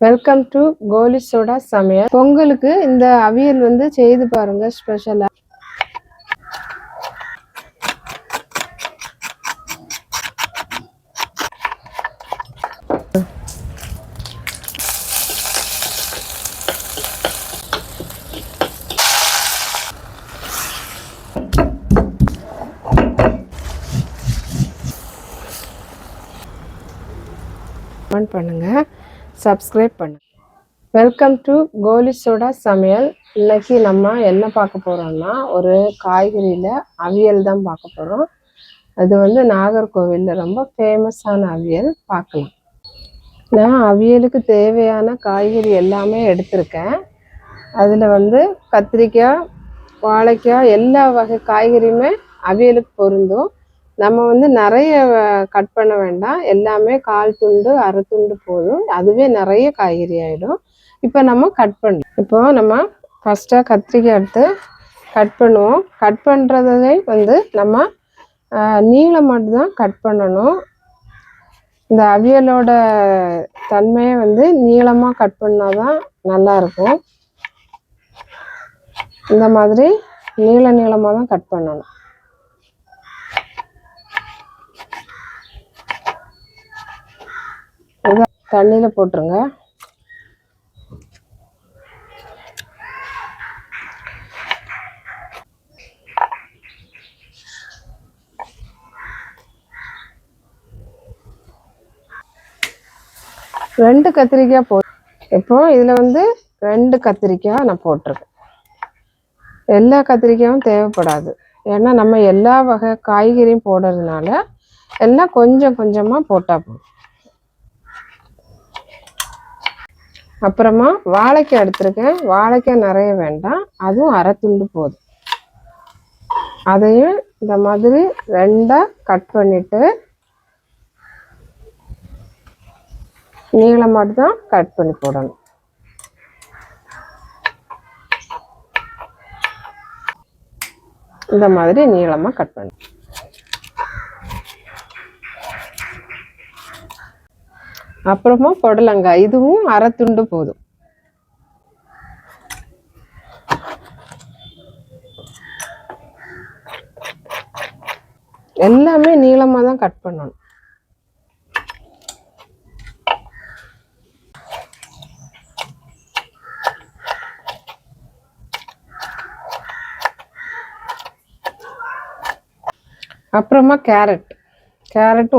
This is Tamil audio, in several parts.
வெல்கம் டு கோலி சோடா சமையல். பொங்கலுக்கு இந்த அவியல் வந்து செய்து பாருங்க. ஸ்பெஷலா கமெண்ட் பண்ணுங்க, சப்ஸ்கிரைப் பண்ணுங்க. வெல்கம் டு கோலி சோடா சமையல். இன்னைக்கு நம்ம என்ன பார்க்க போறோம்னா, ஒரு காய்கறியில அவியல் தான் பார்க்க போறோம். அது வந்து நாகர்கோவில்ல ரொம்ப ஃபேமஸான அவியல். பார்க்கலாம். நான் அவியலுக்கு தேவையான காய்கறி எல்லாமே எடுத்திருக்கேன். அதில் வந்து கத்திரிக்காய், வாழைக்காய், எல்லா வகை காய்கறியுமே அவியலுக்கு பொருந்தும். நம்ம வந்து நிறைய கட் பண்ண வேண்டாம். எல்லாமே 1/4 துண்டு 1/2 துண்டு போதும். அதுவே நிறைய காய்கறி ஆகிடும். இப்போ நம்ம கட் பண்ணலாம். இப்போ நம்ம ஃபஸ்ட்டாக கத்திரிக்காய் எடுத்து கட் பண்ணுவோம். கட் பண்ணுறதே வந்து நம்ம நீளம் மட்டும்தான் கட் பண்ணணும். இந்த அவியலோட தன்மையை வந்து நீளமாக கட் பண்ணால் தான் நல்லாயிருக்கும். இந்த மாதிரி நீளமாக தான் கட் பண்ணணும். இதை தண்ணியில் போட்டுருங்க. ரெண்டு கத்திரிக்காய் போதும். இப்போ இதில் வந்து 2 கத்திரிக்காய் நான் போட்டிருக்கேன். எல்லா கத்திரிக்காயும் தேவைப்படாது. ஏன்னா நம்ம எல்லா வகை காய்கறியும் போடுறதுனால எல்லாம் கொஞ்சம் கொஞ்சமாக போட்டால் போதும். அப்புறமா வாழைக்காய் எடுத்திருக்கேன். வாழைக்காய் நிறைய வேண்டாம், அதுவும் 1/2 துண்டு போதும். அதையும் இந்த மாதிரி 2ஆக கட் பண்ணிட்டு நீளம் மட்டும் தான் கட் பண்ணி போடணும். இந்த மாதிரி நீளமாக கட் பண்ணி அப்புறமா புடலங்காய், இதுவும் 1/2 துண்டு போதும். எல்லாமே நீளமாக தான் கட் பண்ணணும். அப்புறமா கேரட்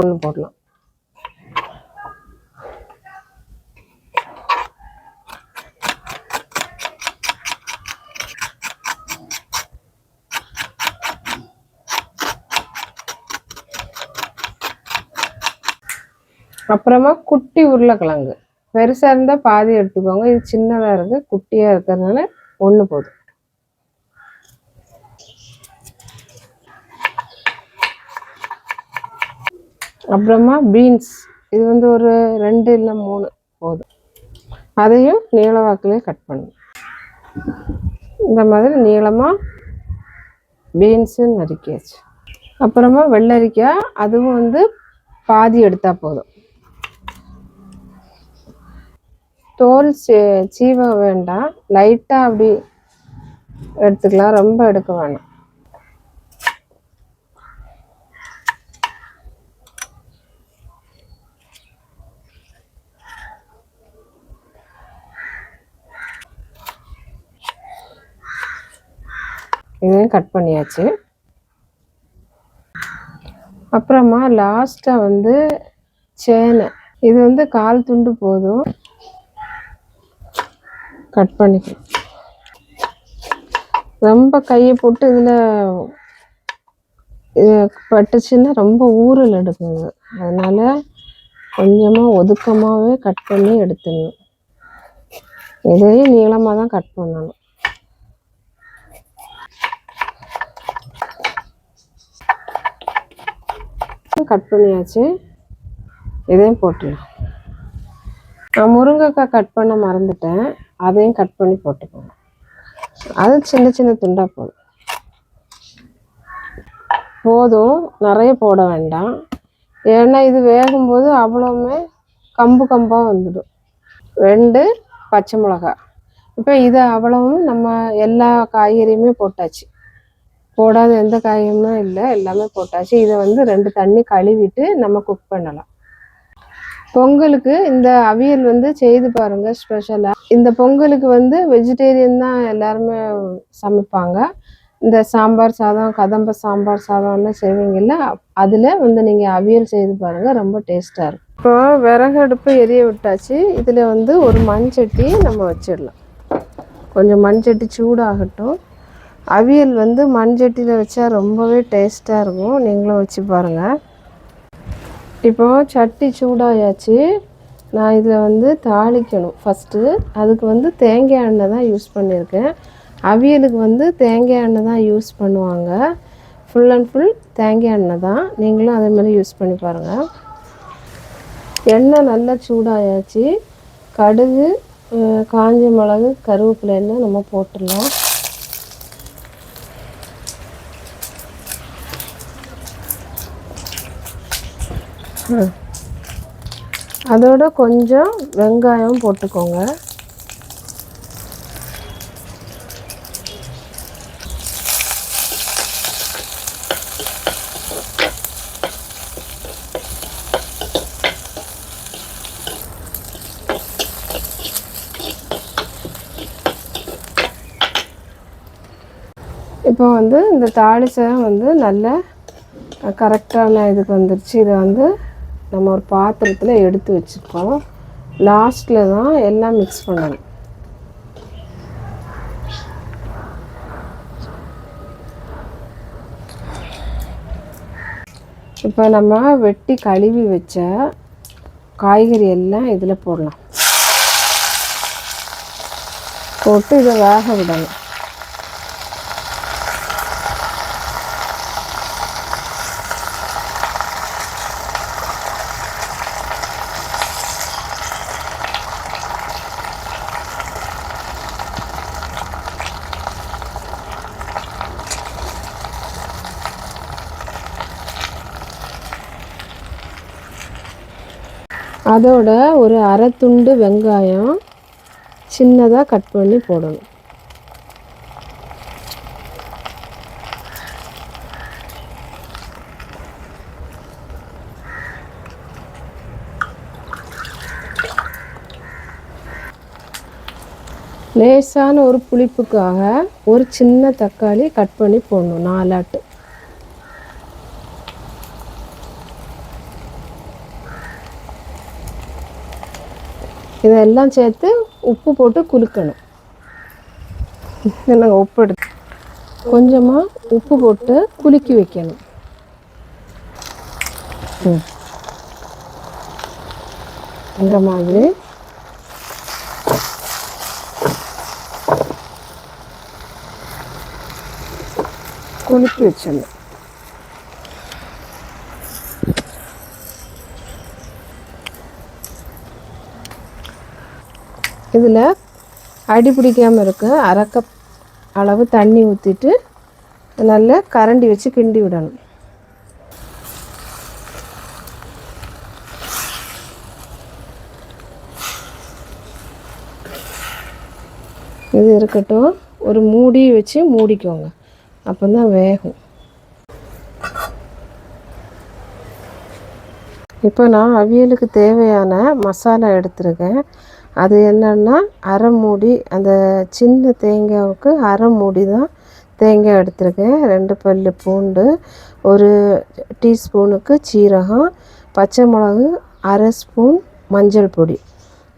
1 போடலாம். அப்புறமா குட்டி உருளைக்கிழங்கு, பெருசாக இருந்தால் பாதி எடுத்துக்கோங்க. இது சின்னதாக இருக்குது, குட்டியாக இருக்கிறதுனால 1 போதும். அப்புறமா பீன்ஸ், இது வந்து ஒரு 2 இல்லை 3 போதும். அதையும் நீள வாக்கிலே கட் பண்ணணும். இந்த மாதிரி நீளமாக பீன்ஸு நறுக்கியாச்சு. அப்புறமா வெள்ளரிக்காய், அதுவும் வந்து பாதி எடுத்தால் போதும். தோல் சீவ வேண்டாம், லைட்டாக அப்படி எடுத்துக்கலாம், ரொம்ப எடுக்க வேணாம். இதையும் கட் பண்ணியாச்சு. அப்புறமா லாஸ்ட்டாக வந்து சேனை, இது வந்து 1/4 துண்டு போதும். கட் பண்ணிக்கலாம். ரொம்ப கையை போட்டு இதில் பட்டுச்சுன்னா ரொம்ப ஊறல் எடுக்குங்க. அதனால் கொஞ்சமாக ஒதுக்கமாகவே கட் பண்ணி எடுத்துடணும். இதையும் நீளமாக தான் கட் பண்ணணும். கட் பண்ணியாச்சு. இதையும் போட்டுடலாம். நான் முருங்கைக்காய் கட் பண்ண மறந்துட்டேன், அதையும் கட் பண்ணி போட்டுக்கோங்க. அது சின்ன சின்ன துண்டாக போதும், நிறைய போட வேண்டாம். ஏன்னா இது வேகும்போது அவ்வளோவுமே கம்பாக வந்துடும். 2 பச்சை மிளகாய். இப்போ இதை அவ்வளவும் நம்ம எல்லா காய்கறியுமே போட்டாச்சு. போடாத எந்த காயுமே இல்லை, எல்லாமே போட்டாச்சு. இதை வந்து 2 தண்ணி கழுவிட்டு நம்ம குக் பண்ணலாம். பொங்கலுக்கு இந்த அவியல் வந்து செய்து பாருங்கள். ஸ்பெஷலாக இந்த பொங்கலுக்கு வந்து வெஜிடேரியன் தான் எல்லாருமே சமைப்பாங்க. இந்த சாம்பார் சாதம், கதம்ப சாம்பார் சாதம்லாம் செய்வீங்கல்ல, அதில் வந்து நீங்கள் அவியல் செய்து பாருங்கள், ரொம்ப டேஸ்ட்டாக இருக்கும். இப்போ விறகு அடுப்பு எரிய விட்டாச்சு. இதில் வந்து ஒரு மண்சட்டி நம்ம வச்சிடலாம். கொஞ்சம் மண்சட்டி சூடாகட்டும். அவியல் வந்து மண்சட்டியில் வச்சா ரொம்பவே டேஸ்ட்டாக இருக்கும். நீங்களும் வச்சு பாருங்கள். இப்போது சட்டி சூடாயாச்சு. நான் இதில் வந்து தாளிக்கணும் ஃபஸ்ட்டு. அதுக்கு வந்து தேங்காய் எண்ணெய் தான் யூஸ் பண்ணியிருக்கேன். அவியலுக்கு வந்து தேங்காய் எண்ணெய் தான் யூஸ் பண்ணுவாங்க. ஃபுல் அண்ட் ஃபுல் தேங்காய் எண்ணெய் தான். நீங்களும் அதே மாதிரி யூஸ் பண்ணி பாருங்கள். எண்ணெய் நல்லா சூடாயாச்சு. கடுகு, காஞ்ச மிளகு, கருவேப்பிலை எண்ணெய் நம்ம போட்டுடலாம். அதோட கொஞ்சம் வெங்காயம் போட்டுக்கோங்க. இப்போ வந்து இந்த தாளிச்சம் வந்து நல்ல கரெக்டான இதுக்கு வந்துருச்சு. இதை வந்து நம்ம ஒரு பாத்திரத்தில் எடுத்து வச்சுருக்கோம். லாஸ்ட்டில் தான் எல்லாம் மிக்ஸ் பண்ணணும். இப்போ நம்ம வெட்டி கழுவி வச்ச காய்கறி எல்லாம் இதில் போடலாம். போட்டு இதை வேக விடணும். அதோட ஒரு அரை துண்டு வெங்காயம் சின்னதாக கட் பண்ணி போடணும். லேசான ஒரு புளிப்புக்காக ஒரு சின்ன தக்காளி கட் பண்ணி போடணும், 4 ஆட்டு. இதெல்லாம் சேர்த்து உப்பு போட்டு குலுக்கணும். நாங்கள் உப்பு எடுத்து கொஞ்சமாக உப்பு போட்டு குலுக்கி வைக்கணும். இந்த மாதிரி குலுக்கி வச்சிடணும். இதில் அடி பிடிக்காமல் இருக்க அரை கப் அளவு தண்ணி ஊற்றிட்டு நல்லா கரண்டி வச்சு கிண்டி விடணும். இது இருக்கட்டும். ஒரு மூடி வச்சு மூடிக்கோங்க, அப்போ தான் வேகும். இப்போ நான் அவியலுக்கு தேவையான மசாலா எடுத்துருக்கேன். அது என்னன்னா, அரை மூடி, அந்த சின்ன தேங்காய்க்கு அரை மூடி தான் தேங்காய் எடுத்துருக்கேன். 2 பல் பூண்டு, ஒரு டீஸ்பூனுக்கு சீரகம், பச்சை மிளகு, அரை ஸ்பூன் மஞ்சள் பொடி,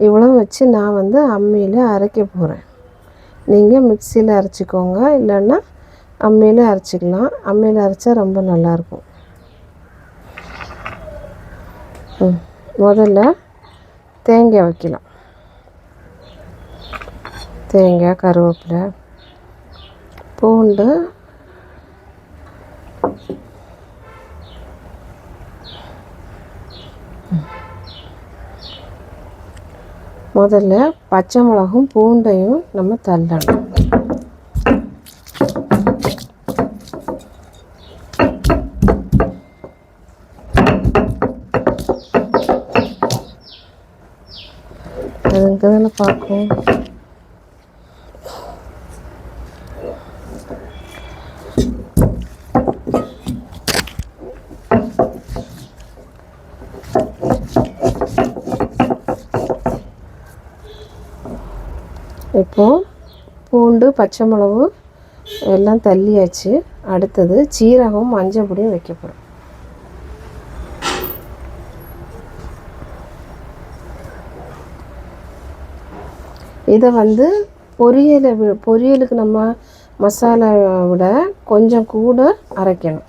இவ்வளோ வச்சு நான் வந்து அம்மியில் அரைக்க போகிறேன். நீங்கள் மிக்சியில் அரைச்சிக்கோங்க, இல்லைன்னா அம்மியில் அரைச்சிக்கலாம். அம்மியில் அரைச்சா ரொம்ப நல்லாயிருக்கும். முதல்ல தேங்காய் வைக்கலாம். தேங்காய், கருவேப்பிலை, பூண்டு, முதல்ல பச்சை மிளகும் பூண்டையும் நம்ம தள்ளணும். அது இங்கே தானே பார்க்கும். இப்போது பூண்டு பச்சை மிளகு எல்லாம் தள்ளியாச்சு. அடுத்தது சீரகம் மஞ்சள் பொடியும் வைக்க போகிறோம். இதை வந்து பொரியலுக்கு நம்ம மசாலா விட கொஞ்சம் கூட அரைக்கணும்.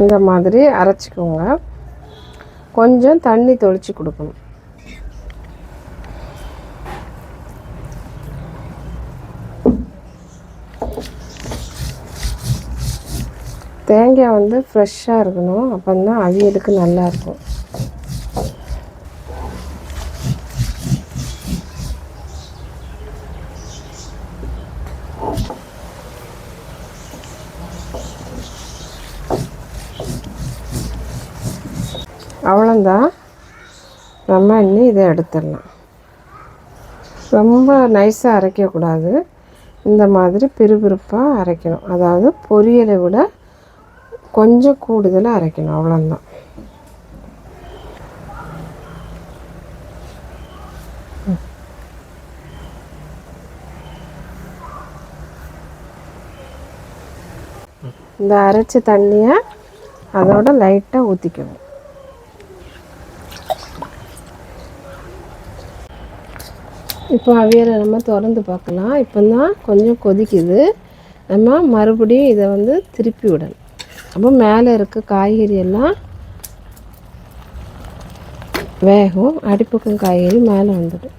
இந்த மாதிரி அரைச்சிக்கோங்க. கொஞ்சம் தண்ணி தெளித்து கொடுக்கணும். தேங்காய் வந்து ஃப்ரெஷ்ஷாக இருக்கணும். அப்போ தான் அவியலுக்கு நல்லாயிருக்கும். அவ்வளோதான். நம்ம இன்னும் இதை எடுத்துடலாம். ரொம்ப நைஸாக அரைக்கக்கூடாது. இந்த மாதிரி பிறுபிறுப்பாக அரைக்கணும். அதாவது பொரியலை விட கொஞ்சம் கூடுதலாக அரைக்கணும். அவ்வளோதான். இந்த அரைச்ச தண்ணியை அதோட லைட்டாக ஊற்றிக்கணும். இப்போ அவியலை நம்ம திறந்து பார்க்கலாம். இப்போ தான் கொஞ்சம் கொதிக்குது. நம்ம மறுபடியும் இதை வந்து திருப்பி விடணும். அப்போ மேலே இருக்க காய்கறி எல்லாம் வேகும். அடிப்பக்கம் காய்கறி மேலே வந்துடும்.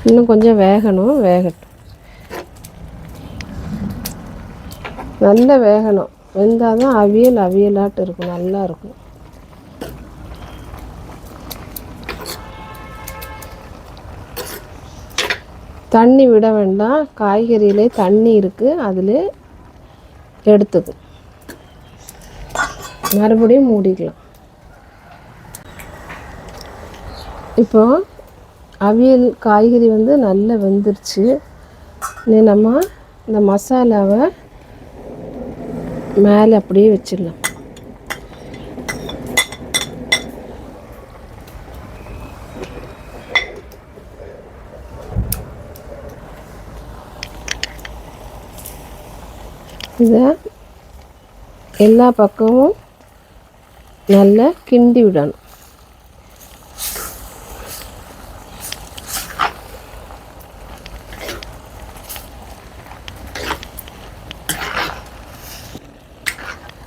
இன்னும் கொஞ்சம் வேகணும். வேகட்டும். நல்லா வேகணும். வெந்தால் தான் அவியலாட்டு இருக்கும். நல்லா இருக்கும். தண்ணி விட வேண்டாம். காய்கறியிலே தண்ணி இருக்குது. அதில் எடுத்துக்கும். மறுபடியும் மூடிக்கலாம். இப்போ அவியல் காய்கறி வந்து நல்லா வெந்துருச்சு. நம்ம இந்த மசாலாவை மேலே அப்படியே வச்சிடலாம். இதை எல்லா பக்கமும் நல்லா கிண்டி விடணும்.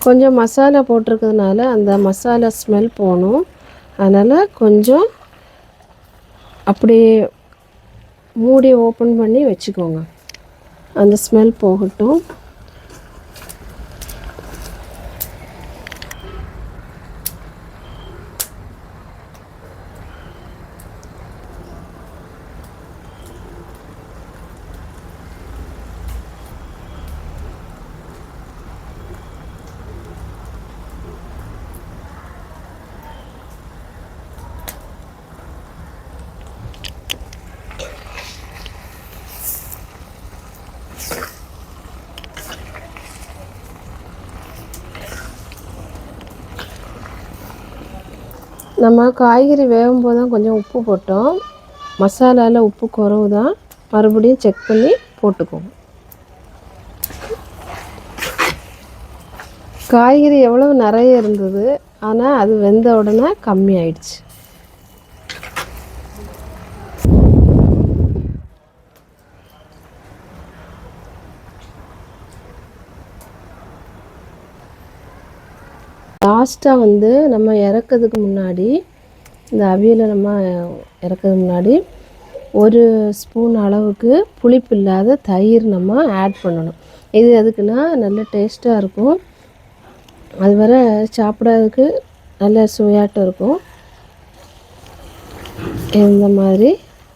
கொஞ்சம் மசாலா போட்டிருக்கிறதுனால அந்த மசாலா ஸ்மெல் போகணும். அதனால் கொஞ்சம் அப்படியே மூடி ஓப்பன் பண்ணி வச்சுக்கோங்க. அந்த ஸ்மெல் போகட்டும். நம்ம காய்கறி வேகும்போது தான் கொஞ்சம் உப்பு போட்டோம். மசாலாவில் உப்பு குறவு தான். மறுபடியும் செக் பண்ணி போட்டுக்கோங்க. காய்கறி எவ்வளவு நிறைய இருந்தது, ஆனால் அது வெந்த உடனே கம்மி ஆயிடுச்சு. லாஸ்ட்டாக வந்து நம்ம இறக்கிறதுக்கு முன்னாடி, இந்த அவியலை நம்ம இறக்கிறதுக்கு முன்னாடி ஒரு ஸ்பூன் அளவுக்கு புளிப்பு இல்லாத தயிர் நம்ம ஆட் பண்ணணும். இது எதுக்குன்னா நல்ல டேஸ்ட்டாக இருக்கும். அது வர சாப்பிட்றதுக்கு நல்ல சுவையாட்டம் இருக்கும். இந்த மாதிரி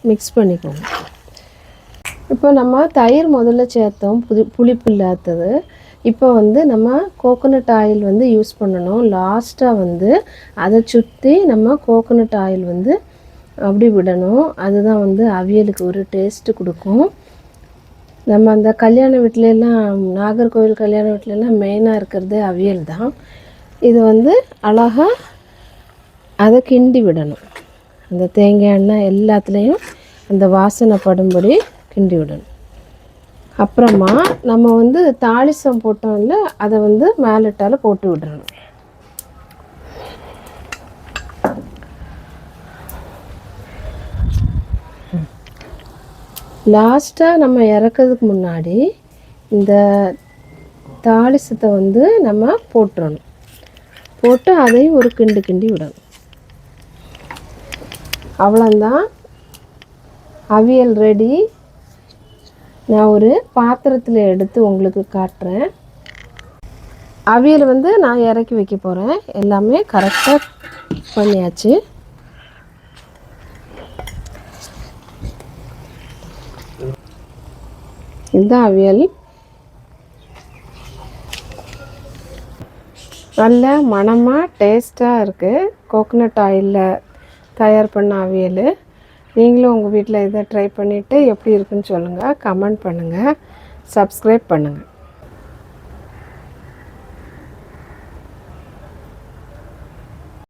மிக்ஸ் பண்ணிக்கோங்க. இப்போ நம்ம தயிர் முதல்ல சேர்த்தோம், புளிப்பு இல்லாதது. இப்போ வந்து நம்ம கோகோனட் ஆயில் வந்து யூஸ் பண்ணணும். லாஸ்ட்டாக வந்து அதை சுற்றி நம்ம கோகோனட் ஆயில் வந்து அப்படி விடணும். அதுதான் வந்து அவியலுக்கு ஒரு டேஸ்ட்டு கொடுக்கும். நம்ம அந்த கல்யாண வீட்டிலலாம், நாகர்கோவில் கல்யாண வீட்டிலலாம் மெயினாக இருக்கிறது அவியல் தான். இது வந்து அழகாக அதை கிண்டி விடணும். அந்த தேங்காய் எண்ணெய் எல்லாத்துலேயும் அந்த வாசனை படும்படி கிண்டி விடணும். அப்புறமா நம்ம வந்து தாளிசம் போட்டோம்ல, அதை வந்து மேலட்டால போட்டு விடணும். லாஸ்ட்டாக நம்ம இறக்கிறதுக்கு முன்னாடி இந்த தாளிசத்தை வந்து நம்ம போட்டுறணும். போட்டு அதையும் ஒரு கிண்டு கிண்டி விடணும். அவ்வளோதான், அவியல் ரெடி. நான் ஒரு பாத்திரத்தில் எடுத்து உங்களுக்கு காட்டுறேன். அவியல் வந்து நான் இறக்கி வைக்க போகிறேன். எல்லாமே கரெக்டாக பண்ணியாச்சு. இந்த அவியல் நல்ல மணமாக டேஸ்ட்டாக இருக்குது. கோகோனட் ஆயிலில் தயார் பண்ண அவியல். நீங்களும் உங்கள் வீட்டில் இதை ட்ரை பண்ணிவிட்டு எப்படி இருக்குன்னு சொல்லுங்கள், கமெண்ட் பண்ணுங்கள், சப்ஸ்கிரைப் பண்ணுங்கள்.